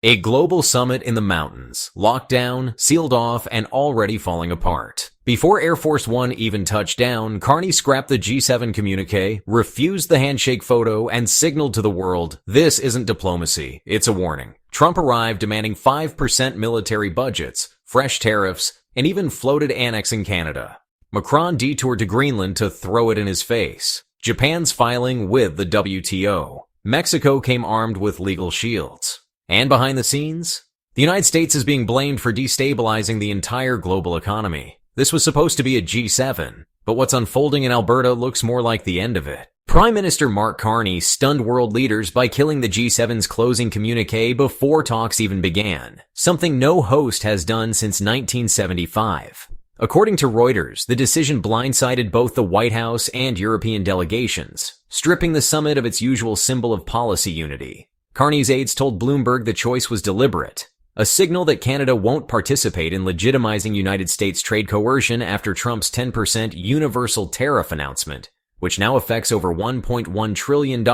A global summit in the mountains, locked down, sealed off, and already falling apart. Before Air Force One even touched down, Carney scrapped the G7 communiqué, refused the handshake photo, and signaled to the world, this isn't diplomacy, it's a warning. Trump arrived demanding 5% military budgets, fresh tariffs, and even floated annexing Canada. Macron detoured to Greenland to throw it in his face. Japan's filing with the WTO. Mexico came armed with legal shields. And behind the scenes, the United States is being blamed for destabilizing the entire global economy. This was supposed to be a G7, but what's unfolding in Alberta looks more like the end of it. Prime Minister Mark Carney stunned world leaders by killing the G7's closing communiqué before talks even began, something no host has done since 1975. According to Reuters, the decision blindsided both the White House and European delegations, stripping the summit of its usual symbol of policy unity. Carney's aides told Bloomberg the choice was deliberate, a signal that Canada won't participate in legitimizing United States trade coercion after Trump's 10% universal tariff announcement, which now affects over $1.1 trillion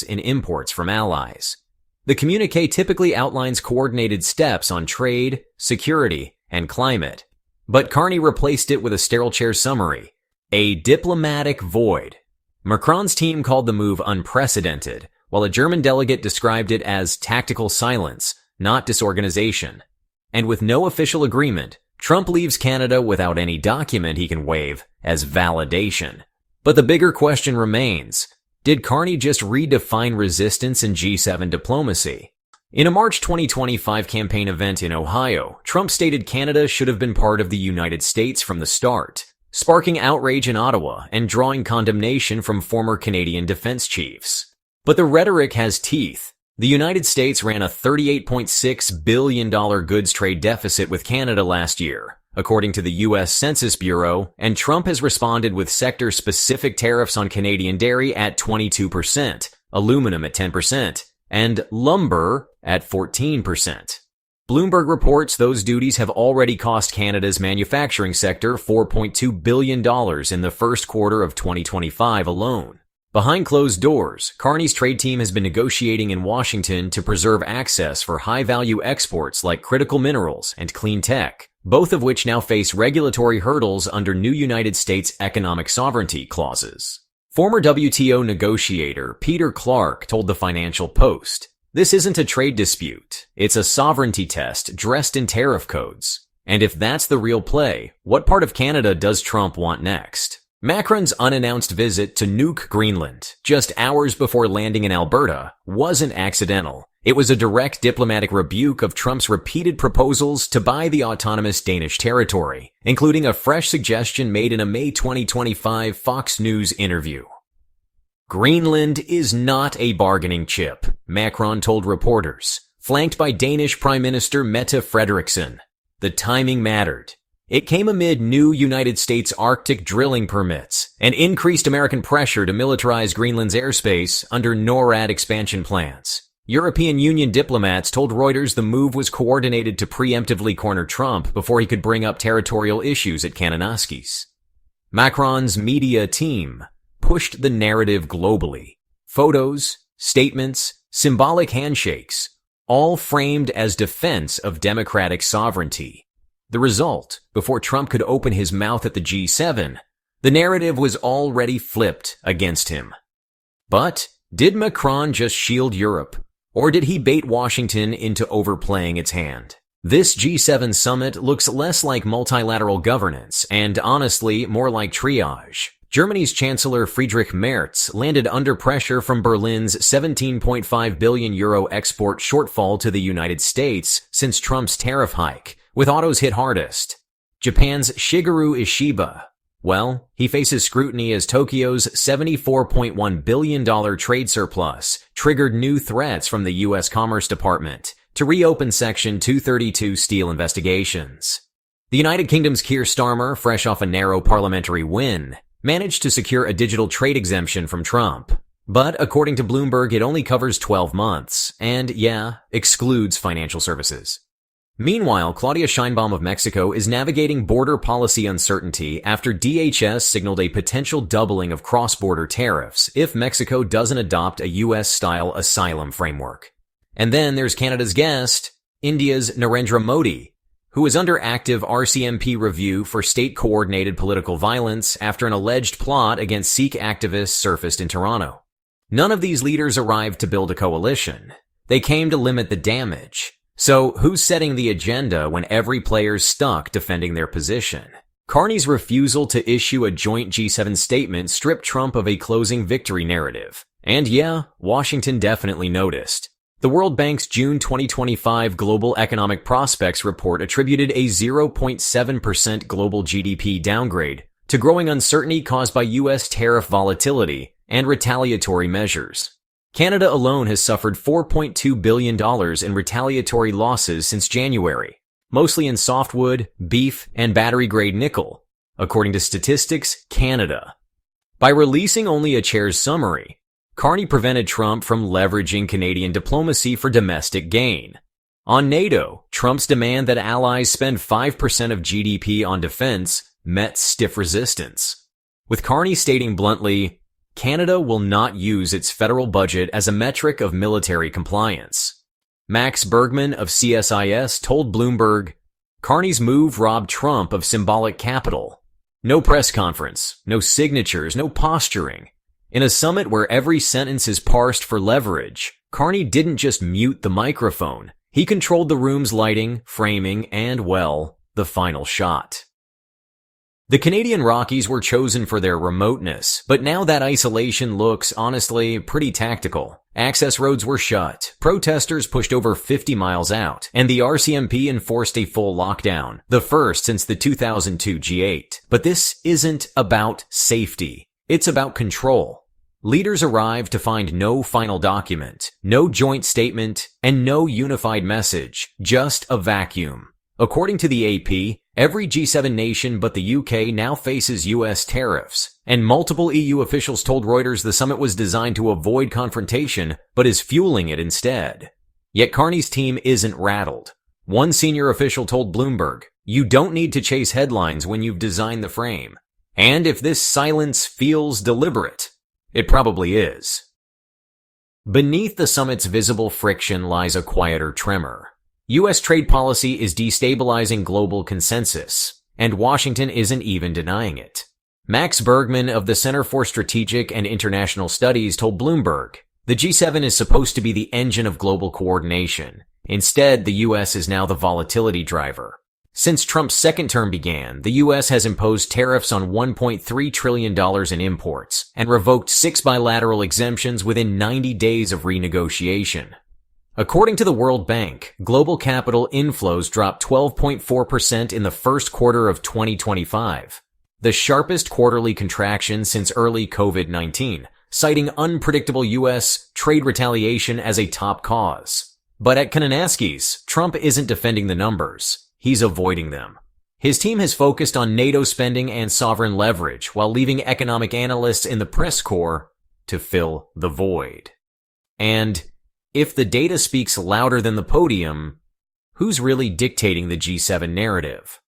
in imports from allies. The communiqué typically outlines coordinated steps on trade, security, and climate, but Carney replaced it with a sterile chair summary, a diplomatic void. Macron's team called the move unprecedented, while a German delegate described it as tactical silence, not disorganization. And with no official agreement, Trump leaves Canada without any document he can wave as validation. But the bigger question remains, did Carney just redefine resistance in G7 diplomacy? In a March 2025 campaign event in Ohio, Trump stated Canada should have been part of the United States from the start, sparking outrage in Ottawa and drawing condemnation from former Canadian defense chiefs. But the rhetoric has teeth. The United States ran a $38.6 billion goods trade deficit with Canada last year, according to the U.S. Census Bureau, and Trump has responded with sector-specific tariffs on Canadian dairy at 22%, aluminum at 10%, and lumber at 14%. Bloomberg reports those duties have already cost Canada's manufacturing sector $4.2 billion in the first quarter of 2025 alone. Behind closed doors, Carney's trade team has been negotiating in Washington to preserve access for high-value exports like critical minerals and clean tech, both of which now face regulatory hurdles under new United States economic sovereignty clauses. Former WTO negotiator Peter Clark told the Financial Post, "This isn't a trade dispute. It's a sovereignty test dressed in tariff codes. And if that's the real play, what part of Canada does Trump want next?" Macron's unannounced visit to nuke Greenland, just hours before landing in Alberta, wasn't accidental. It was a direct diplomatic rebuke of Trump's repeated proposals to buy the autonomous Danish territory, including a fresh suggestion made in a May 2025 Fox News interview. Greenland is not a bargaining chip, Macron told reporters, flanked by Danish Prime Minister Mette Frederiksen. The timing mattered. It came amid new United States Arctic drilling permits and increased American pressure to militarize Greenland's airspace under NORAD expansion plans. European Union diplomats told Reuters the move was coordinated to preemptively corner Trump before he could bring up territorial issues at Kananaskis. Macron's media team pushed the narrative globally. Photos, statements, symbolic handshakes, all framed as defense of democratic sovereignty. The result, before Trump could open his mouth at the G7, the narrative was already flipped against him. But did Macron just shield Europe, or did he bait Washington into overplaying its hand? This G7 summit looks less like multilateral governance and, honestly, more like triage. Germany's Chancellor Friedrich Merz landed under pressure from Berlin's €17.5 billion export shortfall to the United States since Trump's tariff hike, with autos hit hardest. Japan's Shigeru Ishiba, well, he faces scrutiny as Tokyo's $74.1 billion trade surplus triggered new threats from the U.S. Commerce Department to reopen Section 232 steel investigations. The United Kingdom's Keir Starmer, fresh off a narrow parliamentary win, managed to secure a digital trade exemption from Trump. But according to Bloomberg, it only covers 12 months and, excludes financial services. Meanwhile, Claudia Sheinbaum of Mexico is navigating border policy uncertainty after DHS signaled a potential doubling of cross-border tariffs if Mexico doesn't adopt a U.S.-style asylum framework. And then there's Canada's guest, India's Narendra Modi, who is under active RCMP review for state-coordinated political violence after an alleged plot against Sikh activists surfaced in Toronto. None of these leaders arrived to build a coalition. They came to limit the damage. So, who's setting the agenda when every player's stuck defending their position? Carney's refusal to issue a joint G7 statement stripped Trump of a closing victory narrative. And yeah, Washington definitely noticed. The World Bank's June 2025 Global Economic Prospects report attributed a 0.7% global GDP downgrade to growing uncertainty caused by U.S. tariff volatility and retaliatory measures. Canada alone has suffered $4.2 billion in retaliatory losses since January, mostly in softwood, beef, and battery-grade nickel, according to Statistics Canada. By releasing only a chair's summary, Carney prevented Trump from leveraging Canadian diplomacy for domestic gain. On NATO, Trump's demand that allies spend 5% of GDP on defense met stiff resistance, with Carney stating bluntly, Canada will not use its federal budget as a metric of military compliance. Max Bergman of CSIS told Bloomberg, Carney's move robbed Trump of symbolic capital. No press conference, no signatures, no posturing. In a summit where every sentence is parsed for leverage, Carney didn't just mute the microphone. He controlled the room's lighting, framing, and, well, the final shot. The Canadian Rockies were chosen for their remoteness, but now that isolation looks, honestly, pretty tactical. Access roads were shut, protesters pushed over 50 miles out, and the RCMP enforced a full lockdown, the first since the 2002 G8. But this isn't about safety. It's about control. Leaders arrived to find no final document, no joint statement, and no unified message, just a vacuum. According to the AP, every G7 nation but the UK now faces US tariffs, and multiple EU officials told Reuters the summit was designed to avoid confrontation, but is fueling it instead. Yet Carney's team isn't rattled. One senior official told Bloomberg, "You don't need to chase headlines when you've designed the frame. And if this silence feels deliberate, it probably is." Beneath the summit's visible friction lies a quieter tremor. U.S. trade policy is destabilizing global consensus, and Washington isn't even denying it. Max Bergman of the Center for Strategic and International Studies told Bloomberg, the G7 is supposed to be the engine of global coordination. Instead, the U.S. is now the volatility driver. Since Trump's second term began, the U.S. has imposed tariffs on $1.3 trillion in imports and revoked 6 bilateral exemptions within 90 days of renegotiation. According to the World Bank, global capital inflows dropped 12.4% in the first quarter of 2025, the sharpest quarterly contraction since early COVID-19, citing unpredictable U.S. trade retaliation as a top cause. But at Kananaskis, Trump isn't defending the numbers. He's avoiding them. His team has focused on NATO spending and sovereign leverage while leaving economic analysts in the press corps to fill the void. And if the data speaks louder than the podium, who's really dictating the G7 narrative?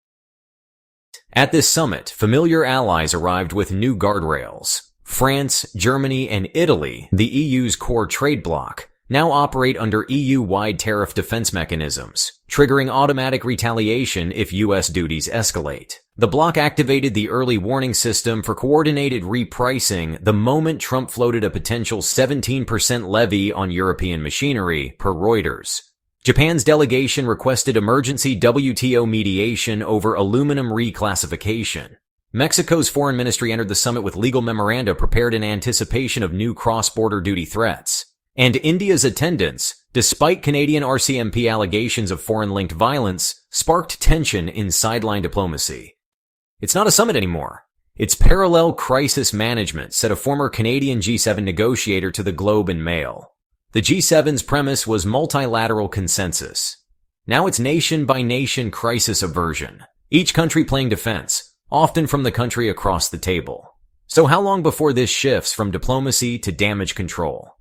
At this summit, familiar allies arrived with new guardrails. France, Germany, and Italy, the EU's core trade bloc, now operate under EU-wide tariff defense mechanisms, triggering automatic retaliation if U.S. duties escalate. The bloc activated the early warning system for coordinated repricing the moment Trump floated a potential 17% levy on European machinery, per Reuters. Japan's delegation requested emergency WTO mediation over aluminum reclassification. Mexico's foreign ministry entered the summit with legal memoranda prepared in anticipation of new cross-border duty threats. And India's attendance, despite Canadian RCMP allegations of foreign-linked violence, sparked tension in sideline diplomacy. It's not a summit anymore. It's parallel crisis management, said a former Canadian G7 negotiator to the Globe and Mail. The G7's premise was multilateral consensus. Now it's nation-by-nation crisis aversion, each country playing defense, often from the country across the table. So how long before this shifts from diplomacy to damage control?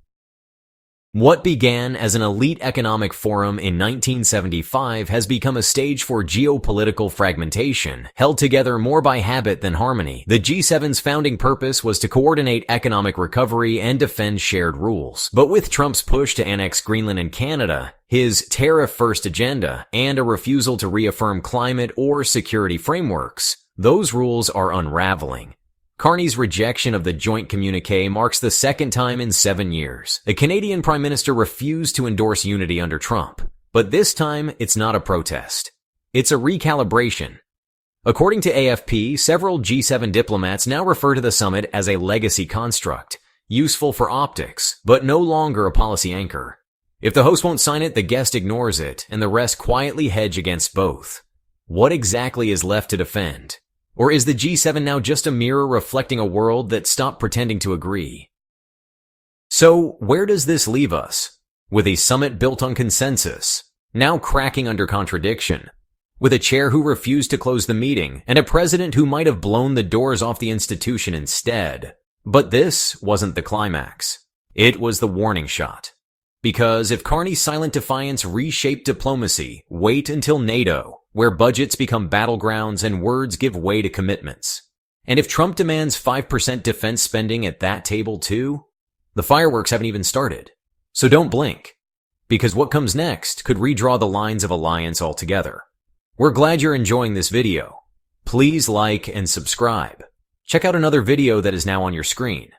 What began as an elite economic forum in 1975 has become a stage for geopolitical fragmentation, held together more by habit than harmony. The G7's founding purpose was to coordinate economic recovery and defend shared rules. But with Trump's push to annex Greenland and Canada, His tariff-first agenda and a refusal to reaffirm climate or security frameworks, those rules are unraveling. Carney's rejection of the joint communiqué marks the second time in 7 years. The Canadian Prime Minister refused to endorse unity under Trump, but this time it's not a protest. It's a recalibration. According to AFP, several G7 diplomats now refer to the summit as a legacy construct, useful for optics, but no longer a policy anchor. If the host won't sign it, the guest ignores it, and the rest quietly hedge against both. What exactly is left to defend? Or is the G7 now just a mirror reflecting a world that stopped pretending to agree? So, where does this leave us? With a summit built on consensus, now cracking under contradiction. With a chair who refused to close the meeting, and a president who might have blown the doors off the institution instead. But this wasn't the climax. It was the warning shot. Because if Carney's silent defiance reshaped diplomacy, wait until NATO, where budgets become battlegrounds and words give way to commitments. And if Trump demands 5% defense spending at that table too, the fireworks haven't even started. So don't blink, because what comes next could redraw the lines of alliance altogether. We're glad you're enjoying this video. Please like and subscribe. Check out another video that is now on your screen.